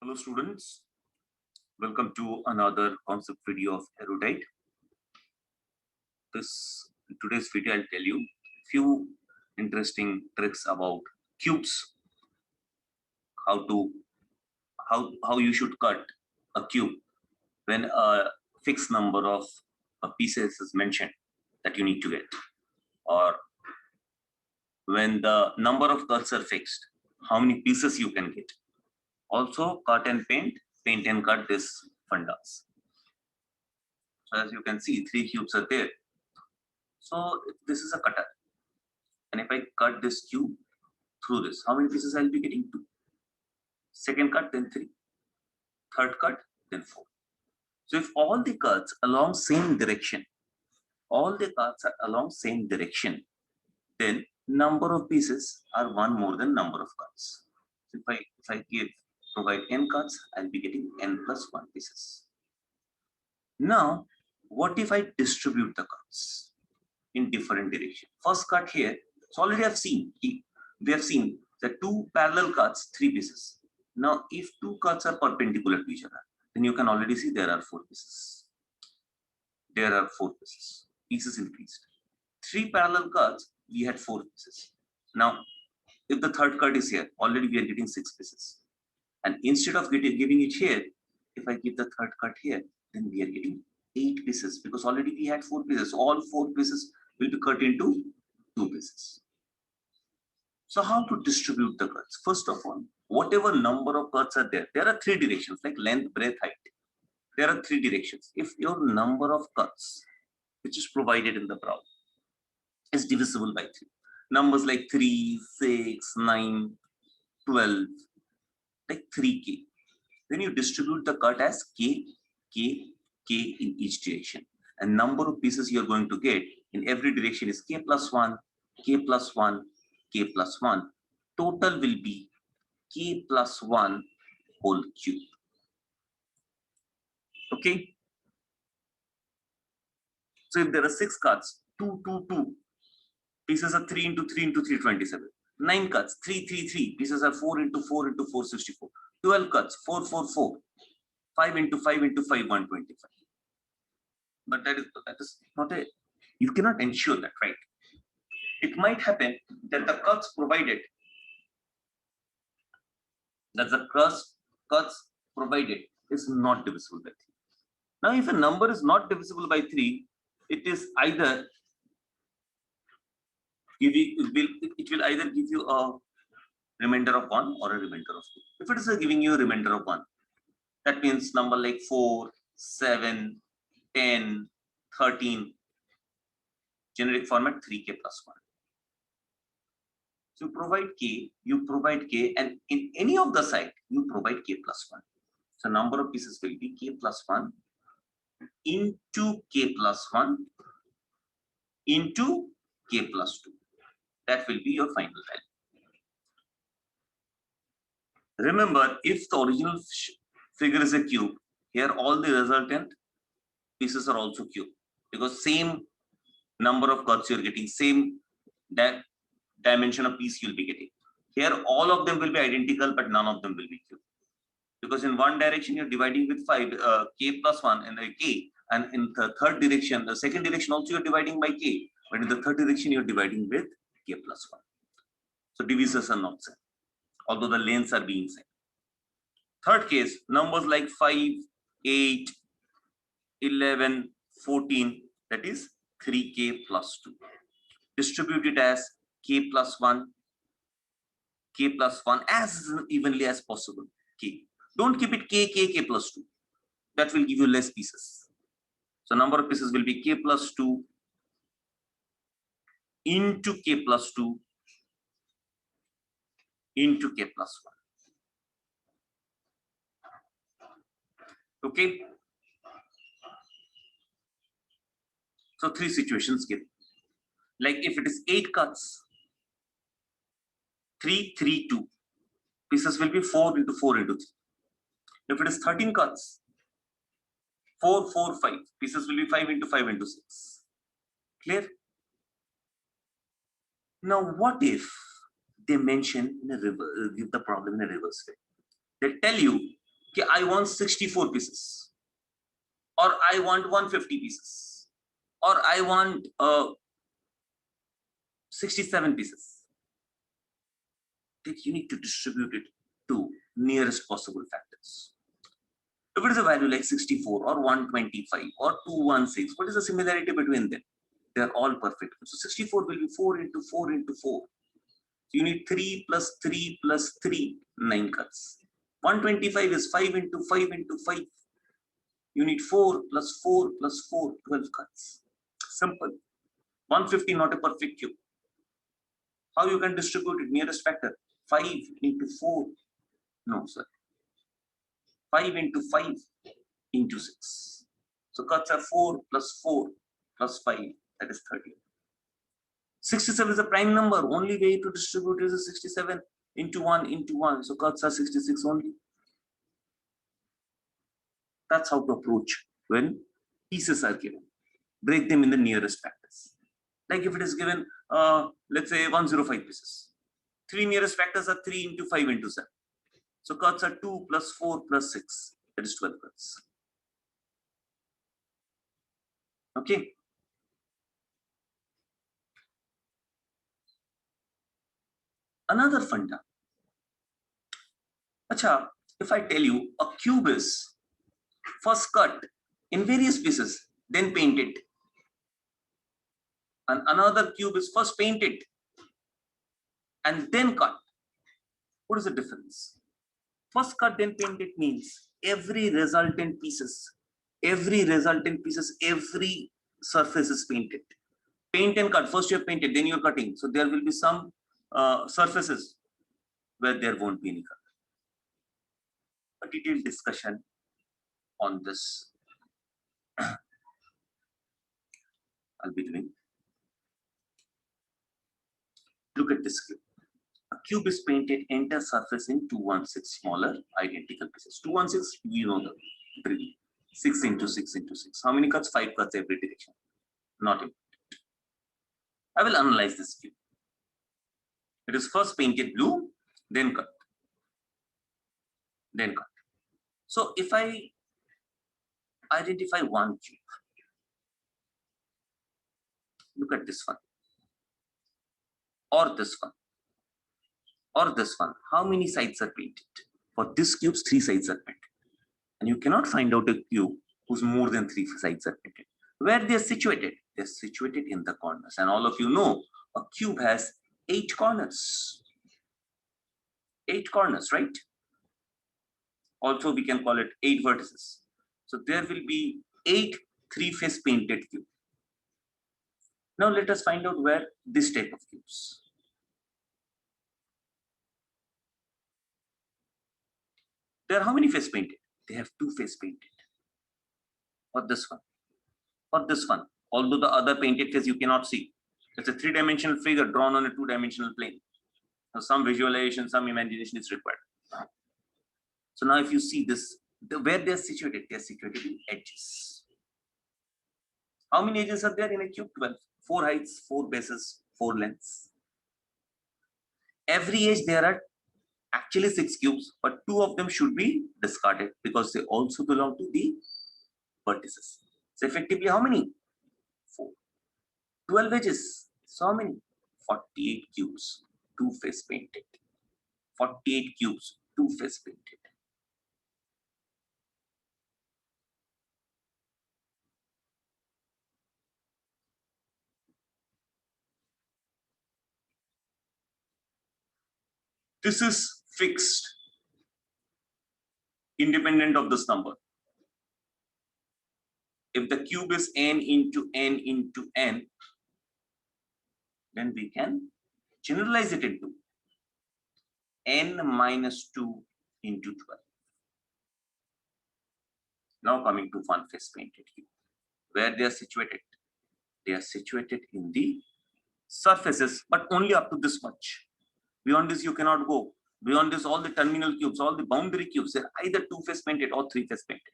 Hello students, welcome to another concept video of erudite. In today's video I'll tell you few interesting tricks about cubes, how to how you should cut a cube when a fixed number of pieces is mentioned that you need to get, or when the number of cuts are fixed, how many pieces you can get. Also cut and paint and cut this fundas. So as you can see, 3 cubes are there. So this is a cutter, and if I cut this cube through this, how many pieces I'll be getting? 2. Second cut, then 3. Third cut, then 4. So if all the cuts along same direction, then number of pieces are 1 more than number of cuts. So if I provide n cuts, I'll be getting n plus 1 pieces. Now, what if I distribute the cuts in different direction? First cut here, so already we have seen the 2 parallel cuts, 3 pieces. Now, if 2 cuts are perpendicular to each other, then you can already see there are 4 pieces. There are 4 pieces. Pieces increased. 3 parallel cuts, we had 4 pieces. Now, if the third cut is here, already we are getting 6 pieces. And instead of giving it here, if I give the third cut here, then we are getting 8 pieces, because already we had 4 pieces. All 4 pieces will be cut into 2 pieces. So how to distribute the cuts? First of all, whatever number of cuts are there are 3 directions like length, breadth, height. There are 3 directions. If your number of cuts, which is provided in the problem, is divisible by 3, numbers like 3, 6, 9, 12, like 3k, then you distribute the cut as k in each direction, and number of pieces you are going to get in every direction is k plus 1, k plus 1, k plus 1. Total will be k plus 1 whole cube. Okay, so if there are 6 cuts, 2, 2, 2 pieces are 3 into 3 into 3, 27. 9 cuts, 3, 3, 3 pieces are 4 into 4 into 4, 64. 12 cuts, 4, 4, 4. 5 into 5 into 5, 125. But that is not a, you cannot ensure that, right? It might happen that the cuts provided, is not divisible by 3. Now, if a number is not divisible by 3, it is either it will either give you a remainder of 1 or a remainder of 2. If it is giving you a remainder of 1, that means number like 4, 7, 10, 13, generic format 3k plus 1. So you provide k, and in any of the side, you provide k plus 1. So number of pieces will be k plus 1 into k plus 1 into k plus 2. That will be your final value. Remember, if the original figure is a cube, here all the resultant pieces are also cube, because same number of cuts you're getting, same dimension of piece you'll be getting. Here all of them will be identical, but none of them will be cube, because in one direction you're dividing with 5, k plus 1 and k, and in the third direction, the second direction also you're dividing by k, but in the third direction you're dividing with k plus 1. So divisors are not same, although the lengths are being same. Third case, numbers like 5, 8, 11, 14, that is 3k plus 2. Distribute it as k plus 1 as evenly as possible. K. Don't keep it k plus 2. That will give you less pieces. So number of pieces will be k plus 2 into k plus 2 into k plus 1. Okay. So 3 situations given. Like if it is 8 cuts, 3, 3, 2 pieces will be 4 into 4 into 3. If it is 13 cuts, 4, 4, 5 pieces will be 5 into 5 into 6. Clear? Now, what if they mention in a give the problem in a reverse way? They tell you कि I want 64 pieces, or I want 150 pieces, or I want 67 pieces. Then you need to distribute it to nearest possible factors. If it is a value like 64 or 125 or 216, what is the similarity between them? They are all perfect. So 64 will be 4 into 4 into 4. So you need 3 plus 3 plus 3, 9 cuts. 125 is 5 into 5 into 5. You need 4 plus 4 plus 4, 12 cuts. Simple. 150 not a perfect cube. How you can distribute it? Nearest factor. 5 into 4. No, sir. 5 into 5 into 6. So cuts are 4 plus 4 plus 5. That is 30. 67 is a prime number. Only way to distribute is a 67 into 1 into 1. So cuts are 66 only. That's how to approach when pieces are given. Break them in the nearest factors. Like if it is given, let's say 105 pieces. 3 nearest factors are 3 into 5 into 7. So cuts are 2 plus 4 plus 6. That is 12 cuts. Okay. Another funda. Acha, if I tell you a cube is first cut in various pieces, then painted. And another cube is first painted and then cut. What is the difference? First cut, then painted means every resultant pieces, every surface is painted. Paint and cut. First you have painted, then you are cutting. So there will be some surfaces where there won't be any cut. A detailed discussion on this I'll be doing. Look at this cube. A cube is painted entire surface in 216 smaller identical pieces. 216, you know the drill. 6 into 6 into 6. How many cuts? 5 cuts every direction. Not important. I will analyze this cube. It is first painted blue, then cut. Then cut. So if I identify one cube, look at this one, or this one, or this one. How many sides are painted? For this cube, 3 sides are painted. And you cannot find out a cube whose more than 3 sides are painted. Where they are situated? They are situated in the corners. And all of you know, a cube has 8 corners. 8 corners, right? Also, we can call it 8 vertices. So there will be 8 3-face painted cubes. Now let us find out where this type of cubes. There are how many face painted? They have 2 face painted. Or this one. Or this one. Although the other painted face you cannot see. It's a 3-dimensional figure drawn on a 2-dimensional plane. So some visualization, some imagination is required. So now if you see this, where they are situated in edges. How many edges are there in a cube? 12. 4 heights, 4 bases, 4 lengths. Every edge there are actually 6 cubes, but 2 of them should be discarded because they also belong to the vertices. So effectively how many? 4. 12 edges. So how many? 48 cubes, 2 face painted. 48 cubes, 2 face painted. This is fixed, independent of this number. If the cube is n into n into n, then we can generalize it into n minus 2 into 12. Now coming to one face painted cube. Where they are situated? They are situated in the surfaces, but only up to this much. Beyond this, you cannot go. Beyond this, all the terminal cubes, all the boundary cubes, they're either 2-face painted or 3-face painted.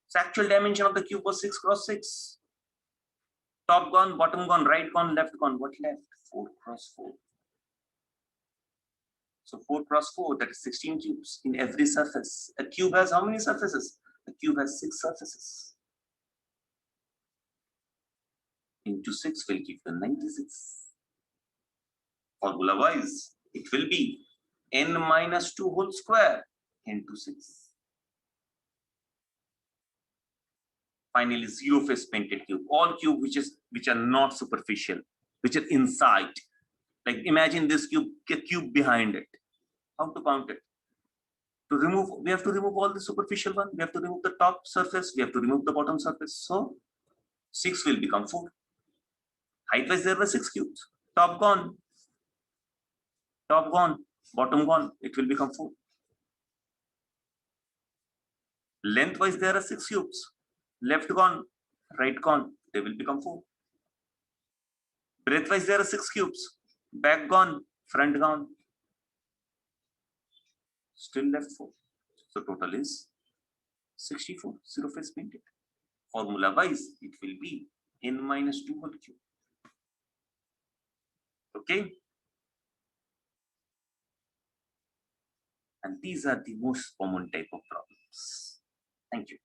So actual dimension of the cube was 6 cross 6. Top gone, bottom gone, right gone, left gone. What left? 4 cross 4. So 4 cross 4, that is 16 cubes in every surface. A cube has how many surfaces? A cube has 6 surfaces. Into 6 will give you 96. Formula wise, it will be n minus 2 whole square into 6. Finally, zero face painted cube. All cube which are not superficial, which are inside. Like imagine this cube, a cube behind it. How to count it? To remove, we have to remove all the superficial one. We have to remove the top surface. We have to remove the bottom surface. So 6 will become 4. Height wise, there were 6 cubes. Top gone. Top gone. Bottom gone. It will become 4. Length wise, there are 6 cubes. Left gone. Right gone. They will become 4. Breadth wise, there are 6 cubes. Back gone. Front gone. Still left 4. So total is 64. Zero face painted. Formula wise, it will be n minus 2 whole cube. Okay. And these are the most common type of problems. Thank you.